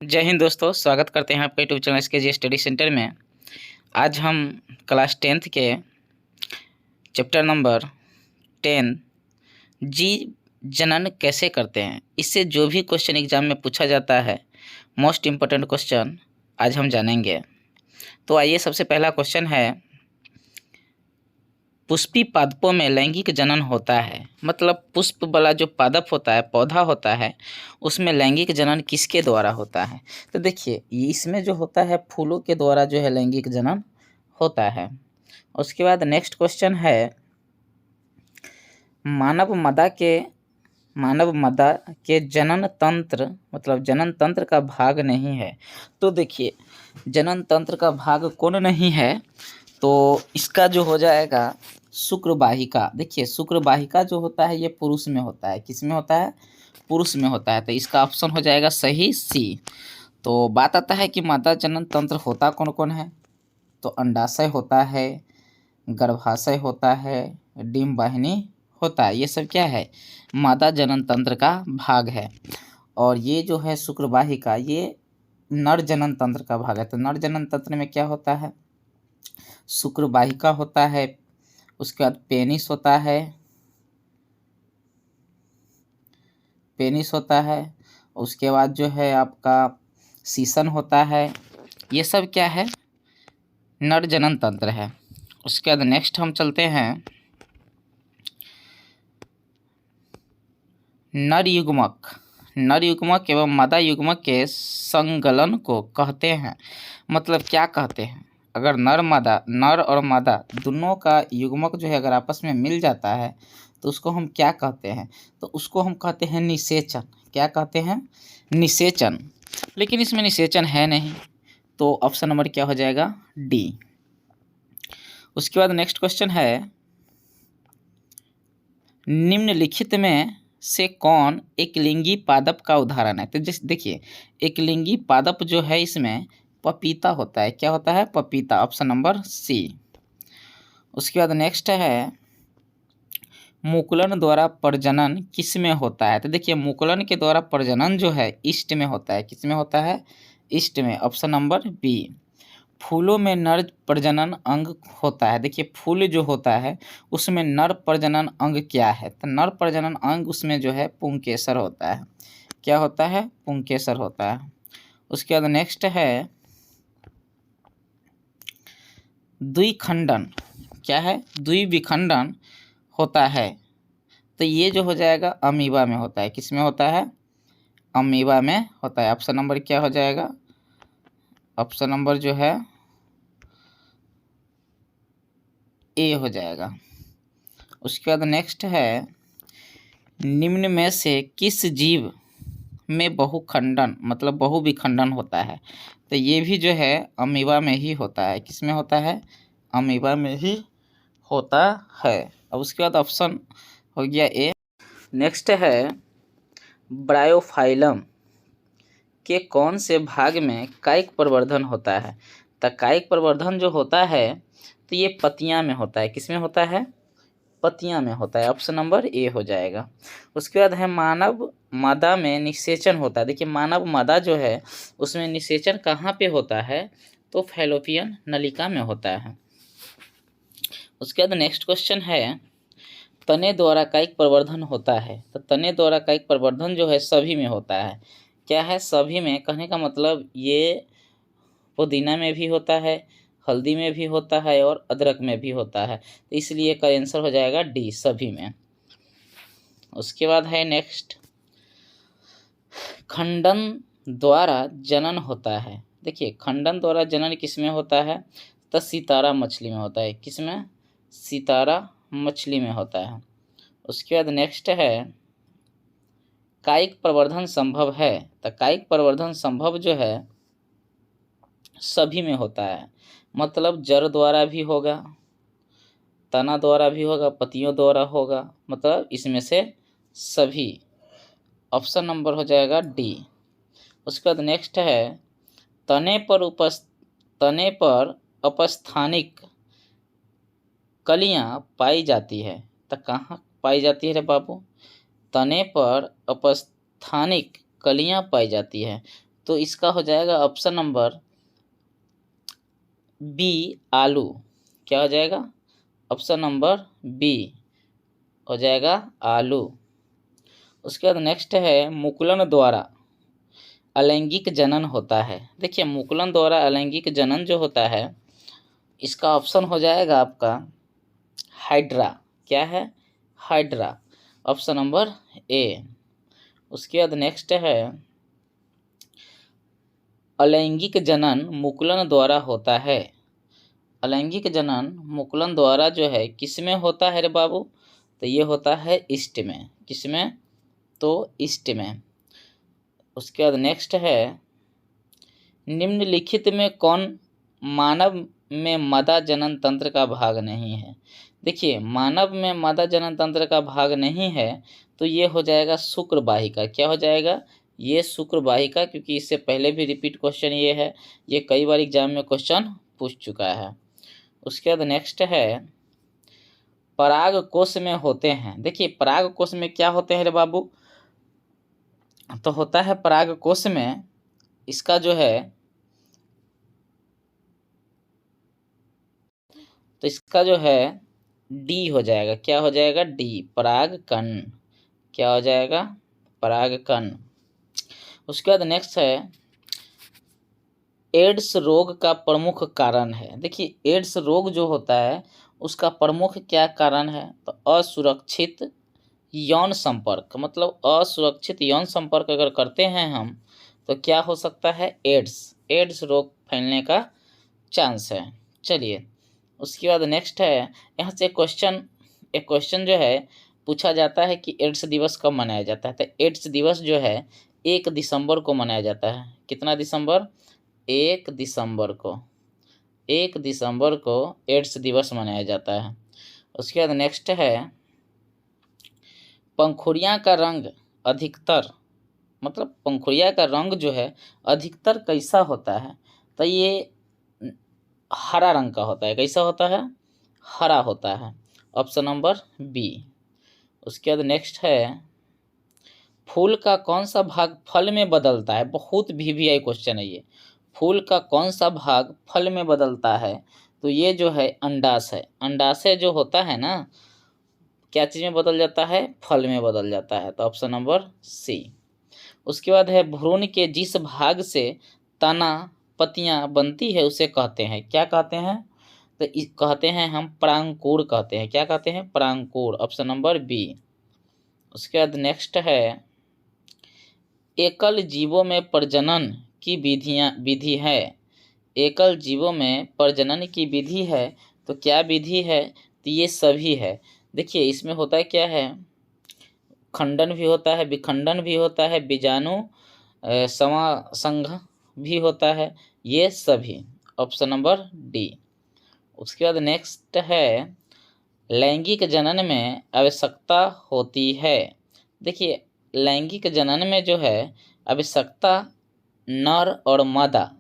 जय हिंद दोस्तों, स्वागत करते हैं आपके YouTube channel SKG study centre में। आज हम क्लास 10th के चैप्टर नंबर 10 जी जनन कैसे करते हैं, इससे जो भी क्वेश्चन एग्जाम में पूछा जाता है, मोस्ट इम्पोर्टेंट क्वेश्चन आज हम जानेंगे। तो आइए, सबसे पहला क्वेश्चन है, पुष्पी पादपों में लैंगिक जनन होता है। मतलब पुष्प वाला जो पादप होता है, पौधा होता है, उसमें लैंगिक जनन किसके द्वारा होता है? तो देखिए, इसमें जो होता है फूलों के द्वारा जो है लैंगिक जनन होता है। उसके बाद नेक्स्ट क्वेश्चन है, मानव मदा के जनन तंत्र, मतलब जनन तंत्र का भाग नहीं है। तो देखिए, जनन तंत्र का भाग कौन नहीं है? तो इसका जो हो जाएगा शुक्र वाहिका। देखिए, शुक्र वाहिका जो होता है ये पुरुष में होता है। किस में होता है? पुरुष में होता है। तो इसका ऑप्शन हो जाएगा सही सी। तो बात आता है कि मादा जनन तंत्र होता कौन कौन है? तो अंडाशय होता है, गर्भाशय होता है, डिंब वाहिनी होता है। ये सब क्या है? मादा जनन तंत्र का भाग है। और ये जो है शुक्र वाहिका, ये नर जनन तंत्र का भाग है। तो नर जनन तंत्र में क्या होता है? शुक्र वाहिका होता है, उसके बाद पेनिस होता है, उसके बाद जो है आपका सीसन होता है। ये सब क्या है? नर जनन तंत्र है। उसके बाद नेक्स्ट हम चलते हैं, नर युग्मक एवं मादा युग्मक के संगलन को कहते हैं। मतलब क्या कहते हैं? अगर नर और मादा दोनों का युग्मक जो है अगर आपस में मिल जाता है तो उसको हम क्या कहते हैं? तो उसको हम कहते हैं निषेचन। क्या कहते हैं? निषेचन। लेकिन इसमें निषेचन है नहीं, तो ऑप्शन नंबर क्या हो जाएगा? डी। उसके बाद नेक्स्ट क्वेश्चन है, निम्नलिखित में से कौन एकलिंगी पादप का उदाहरण है? तो जैसे देखिए, एकलिंगी पादप जो है इसमें पपीता होता है। क्या होता है? पपीता। Option number C. उसके बाद नेक्स्ट है, मुकुलन द्वारा प्रजनन किस में होता है? तो देखिए, मुकुलन के द्वारा प्रजनन जो है ईस्ट में होता है। किस में होता है? ईस्ट में। Option number B. फूलों में नर प्रजनन अंग होता है। देखिए, फूल जो होता है उसमें नर प्रजनन अंग क्या है? तो नर प्रजनन अंग उसमें जो है पुंकेसर होता है। क्या होता है? पुंकेसर होता है। उसके बाद नेक्स्ट है, द्विखंडन। क्या है? द्विविखंडन होता है। तो ये जो हो जाएगा अमीबा में होता है। किस में होता है? अमीबा में होता है। ऑप्शन नंबर क्या हो जाएगा? ऑप्शन नंबर जो है ए हो जाएगा। उसके बाद नेक्स्ट है, निम्न में से किस जीव में बहुखंडन, मतलब बहुविखंडन होता है? तो ये भी जो है अमीबा में ही होता है। किस में होता है? अमीबा में ही होता है। अब उसके बाद ऑप्शन हो गया ए। नेक्स्ट है, ब्रायोफाइलम के कौन से भाग में कायिक प्रवर्धन होता है? तो कायिक प्रवर्धन जो होता है तो ये पत्तियां में होता है। किस में होता है? पत्तियां में होता है। ऑप्शन नंबर ए हो जाएगा। उसके बाद है, मानव मादा में निषेचन होता है। देखिए, मानव मादा जो है उसमें निषेचन कहाँ पे होता है? तो फैलोपियन नलिका में होता है। उसके बाद नेक्स्ट क्वेश्चन है, तने द्वारा कायिक प्रवर्धन होता है। तो तने द्वारा कायिक प्रवर्धन जो है सभी में होता है। क्या है? सभी में। कहने का मतलब ये पुदीना में भी होता है, हल्दी में भी होता है और अदरक में भी होता है। तो इसलिए का आंसर हो जाएगा डी, सभी में। उसके बाद है नेक्स्ट, खंडन द्वारा जनन होता है। देखिए, खंडन द्वारा जनन किस में होता है? तो सितारा मछली में होता है। किस में? सितारा मछली में होता है। उसके बाद नेक्स्ट है, कायिक प्रवर्धन संभव है। तो कायिक प्रवर्धन संभव जो है सभी में होता है। मतलब जड़ द्वारा भी होगा, तना द्वारा भी होगा, पत्तियों द्वारा होगा, मतलब इसमें से सभी। ऑप्शन नंबर हो जाएगा डी। उसके बाद नेक्स्ट है, तने पर अपस्थानिक कलियां पाई जाती है। तो कहाँ पाई जाती है रे बाबू? तने पर अपस्थानिक कलियां पाई जाती है। तो इसका हो जाएगा ऑप्शन नंबर बी आलू। क्या हो जाएगा? ऑप्शन नंबर बी हो जाएगा आलू। उसके बाद नेक्स्ट है मुकुलन द्वारा अलैंगिक जनन होता है। देखिए मुकुलन द्वारा अलैंगिक जनन जो होता है इसका ऑप्शन हो जाएगा आपका हाइड्रा। क्या है? Hydra, option number A. उसके बाद नेक्स्ट है अलैंगिक जनन मुकुलन द्वारा होता है। अलैंगिक जनन मुकुलन द्वारा जो है किसमें होता है रे बाबू? तो ये होता है ईस्ट में। किसमें? तो ईस्ट में। उसके बाद नेक्स्ट है निम्नलिखित में कौन मानव में मादा जनन तंत्र का भाग नहीं है? देखिए मानव में मादा जनन तंत्र का भाग नहीं है तो ये हो जाएगा शुक्र वाहिका। क्या हो जाएगा? ये शुक्र वाहिका, क्योंकि इससे पहले भी रिपीट क्वेश्चन ये है, ये कई बार एग्जाम में क्वेश्चन पूछ चुका है। उसके बाद नेक्स्ट है पराग कोश में होते हैं। देखिए पराग कोश में क्या होते हैं रे बाबू? तो होता है पराग कोश में इसका जो है तो इसका जो है डी हो जाएगा। क्या हो जाएगा? डी, परागकण। क्या हो जाएगा? परागकण। उसके बाद नेक्स्ट है एड्स रोग का प्रमुख कारण है। देखिए एड्स रोग जो होता है उसका प्रमुख क्या कारण है? तो असुरक्षित यौन संपर्क। मतलब असुरक्षित यौन संपर्क अगर करते हैं हम तो क्या हो सकता है? एड्स रोग फैलने का चांस है। चलिए उसके बाद नेक्स्ट है यहाँ से एक क्वेश्चन जो है पूछा जाता है कि एड्स दिवस कब मनाया जाता है? तो एड्स दिवस जो है 1 दिसंबर को मनाया जाता है। कितना दिसंबर? 1 दिसंबर को। 1 दिसंबर को एड्स दिवस मनाया जाता है। उसके बाद नेक्स्ट है पंखुड़ियाँ का रंग अधिकतर, मतलब पंखुड़िया का रंग जो है अधिकतर कैसा होता है? तो ये हरा रंग का होता है। कैसा होता है? हरा होता है, ऑप्शन नंबर बी। उसके बाद नेक्स्ट है फूल का कौन सा भाग फल में बदलता है? बहुत वीवीआई क्वेश्चन है ये। फूल का कौन सा भाग फल में बदलता है? तो ये जो है अंडाशय। अंडाशय जो होता है ना, क्या चीज़ में बदल जाता है? फल में बदल जाता है, तो ऑप्शन नंबर सी। उसके बाद है भ्रूण के जिस भाग से तना पत्तियां बनती है उसे कहते हैं। क्या कहते हैं? तो कहते हैं हम परांकुर कहते हैं। क्या कहते हैं? परांकुर, ऑप्शन नंबर बी। उसके बाद नेक्स्ट है एकल जीवों में प्रजनन की विधि है। एकल जीवों में प्रजनन की विधि है तो क्या विधि है? तो ये सभी है। देखिए इसमें होता है क्या है, खंडन भी होता है, विखंडन भी होता है, बीजाणु समासंघ भी होता है, ये सभी, ऑप्शन नंबर डी। उसके बाद नेक्स्ट है लैंगिक जनन में आवश्यकता होती है। देखिए लैंगिक जनन में जो है आवश्यकता नर और मादा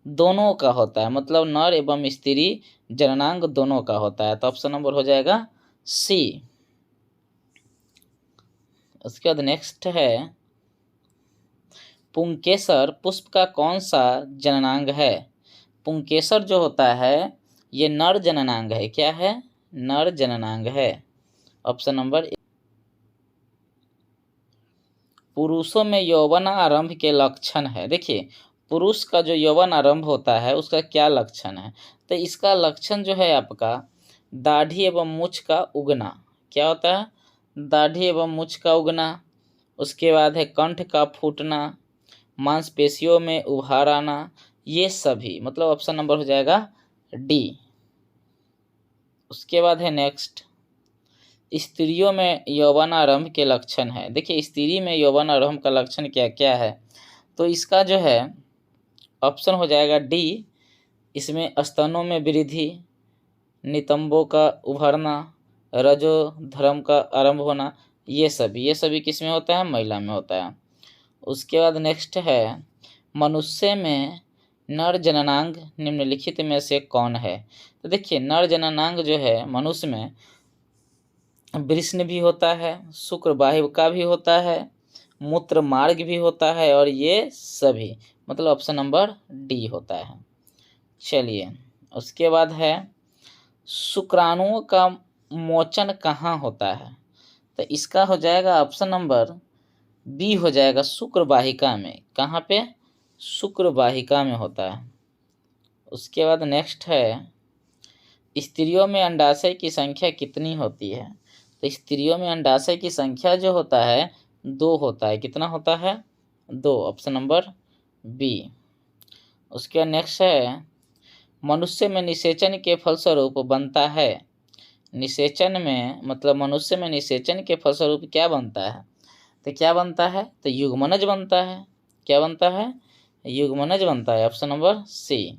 दोनों का होता है, मतलब नर एवं स्त्री जननांग दोनों का होता है, तो ऑप्शन नंबर हो जाएगा सी। उसके बाद नेक्स्ट है पुंकेसर पुष्प का कौन सा जननांग है? पुंकेसर जो होता है ये नर जननांग है। क्या है? नर जननांग है, ऑप्शन नंबर। पुरुषों में यौवन आरंभ के लक्षण है। देखिए पुरुष का जो यौवन आरंभ होता है उसका क्या लक्षण है? तो इसका लक्षण जो है आपका दाढ़ी एवं मूछ का उगना। क्या होता है? दाढ़ी एवं मूछ का उगना। उसके बाद है कंठ का फूटना, मांसपेशियों में उभार आना, ये सभी, मतलब ऑप्शन नंबर हो जाएगा डी। उसके बाद है नेक्स्ट स्त्रियों में यौवनारंभ के लक्षण है। देखिए स्त्री में यौवनारंभ का लक्षण क्या क्या है? तो इसका जो है ऑप्शन हो जाएगा डी। इसमें स्तनों में वृद्धि, नितंबों का उभरना, रजोधर्म का आरंभ होना, ये सभी किस में होता है? महिला में होता है। उसके बाद नेक्स्ट है मनुष्य में नर जननांग निम्नलिखित में से कौन है? तो देखिए नर जननांग जो है मनुष्य में वृषण भी होता है, शुक्र वाहिका भी होता है, मूत्र मार्ग भी होता है और ये सभी, मतलब ऑप्शन नंबर डी होता है। चलिए, उसके बाद है शुक्राणुओं का मोचन कहाँ होता है? तो इसका हो जाएगा ऑप्शन नंबर बी हो जाएगा, शुक्र वाहिका में। कहाँ पे? शुक्र वाहिका में होता है। उसके बाद नेक्स्ट है, स्त्रियों में अंडाशय की संख्या कितनी होती है? तो स्त्रियों में अंडाशय की संख्या जो होता है 2 होता है। कितना होता है? 2, ऑप्शन नंबर बी। उसके बाद नेक्स्ट है, मनुष्य में निषेचन के फलस्वरूप बनता है। निषेचन में मतलब मनुष्य में निषेचन के फलस्वरूप क्या बनता है? तो क्या बनता है? तो युग्मनज बनता है। क्या बनता है? युग्मनज बनता है, ऑप्शन नंबर सी।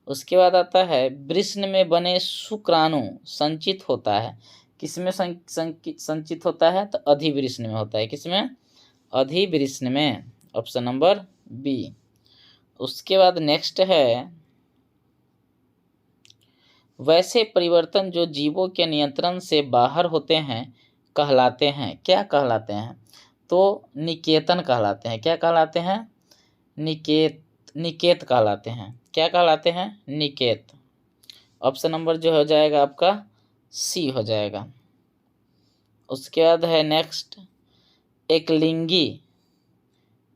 उसके बाद आता है, वृष्ण में बने शुक्राणु संचित होता है। किसमें संचित होता है? तो अधिवृष्ण में होता है। किसमें? अधिवृष्ण में, ऑप्शन नंबर बी। उसके बाद नेक्स्ट है, वैसे परिवर्तन जो जीवों के नियंत्रण से बाहर होते हैं कहलाते हैं। क्या कहलाते हैं? तो निकेतन कहलाते हैं। क्या कहलाते हैं? निकेत कहलाते हैं। क्या कहलाते हैं? निकेत। ऑप्शन नंबर जो हो जाएगा आपका सी हो जाएगा। उसके बाद है नेक्स्ट,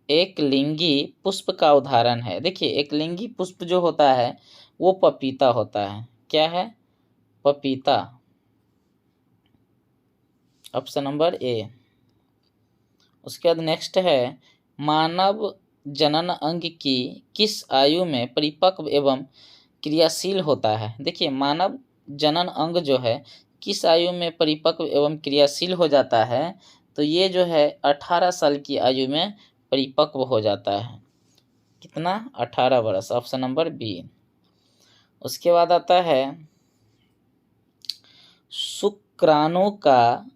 एकलिंगी पुष्प का उदाहरण है। देखिए, एकलिंगी पुष्प जो होता है वो पपीता होता है। क्या है? पपीता, ऑप्शन नंबर ए। उसके बाद नेक्स्ट है, मानव जनन अंग की किस आयु में परिपक्व एवं क्रियाशील होता है? देखिए, मानव जनन अंग जो है किस आयु में परिपक्व एवं क्रियाशील हो जाता है? तो ये जो है 18 साल की आयु में परिपक्व हो जाता है। कितना? 18 वर्ष, ऑप्शन नंबर बी। उसके बाद आता है, शुक्राणु का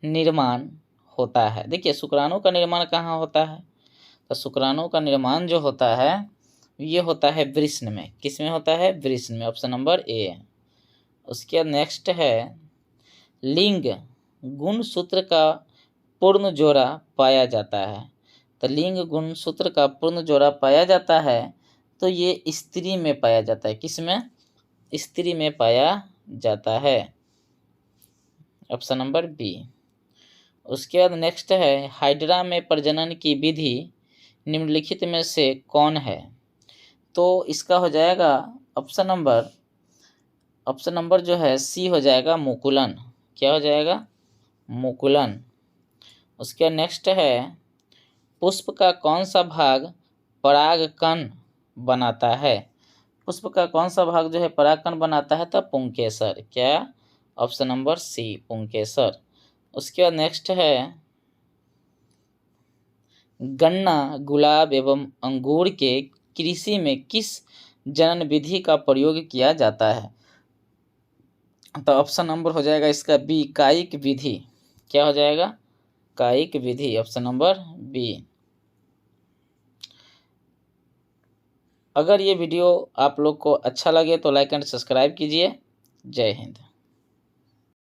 निर्माण होता है। देखिए, शुक्राणु का निर्माण कहाँ होता है? तो शुक्राणु का निर्माण जो होता है ये होता है वृष्ण में। किस में होता है? वृष्ण में, ऑप्शन नंबर ए। उसके बाद नेक्स्ट है, लिंग गुणसूत्र का पूर्ण जोड़ा पाया जाता है। तो लिंग गुणसूत्र का पूर्ण जोड़ा पाया जाता है तो ये स्त्री में पाया जाता है। किस में? स्त्री में पाया जाता है, ऑप्शन नंबर बी। उसके बाद नेक्स्ट है, हाइड्रा में प्रजनन की विधि निम्नलिखित में से कौन है? तो इसका हो जाएगा ऑप्शन नंबर जो है सी हो जाएगा, मुकुलन। क्या हो जाएगा? मुकुलन। उसके बाद नेक्स्ट है, पुष्प का कौन सा भाग परागकण बनाता है? पुष्प का कौन सा भाग जो है परागकण बनाता है? तो पुंकेसर। क्या? ऑप्शन नंबर सी, पुंकेसर। उसके बाद नेक्स्ट है, गन्ना, गुलाब एवं अंगूर के कृषि में किस जनन विधि का प्रयोग किया जाता है? तो ऑप्शन नंबर हो जाएगा इसका बी, कायिक विधि। क्या हो जाएगा? कायिक विधि, ऑप्शन नंबर बी। अगर ये वीडियो आप लोग को अच्छा लगे तो लाइक एंड सब्सक्राइब कीजिए। जय हिंद।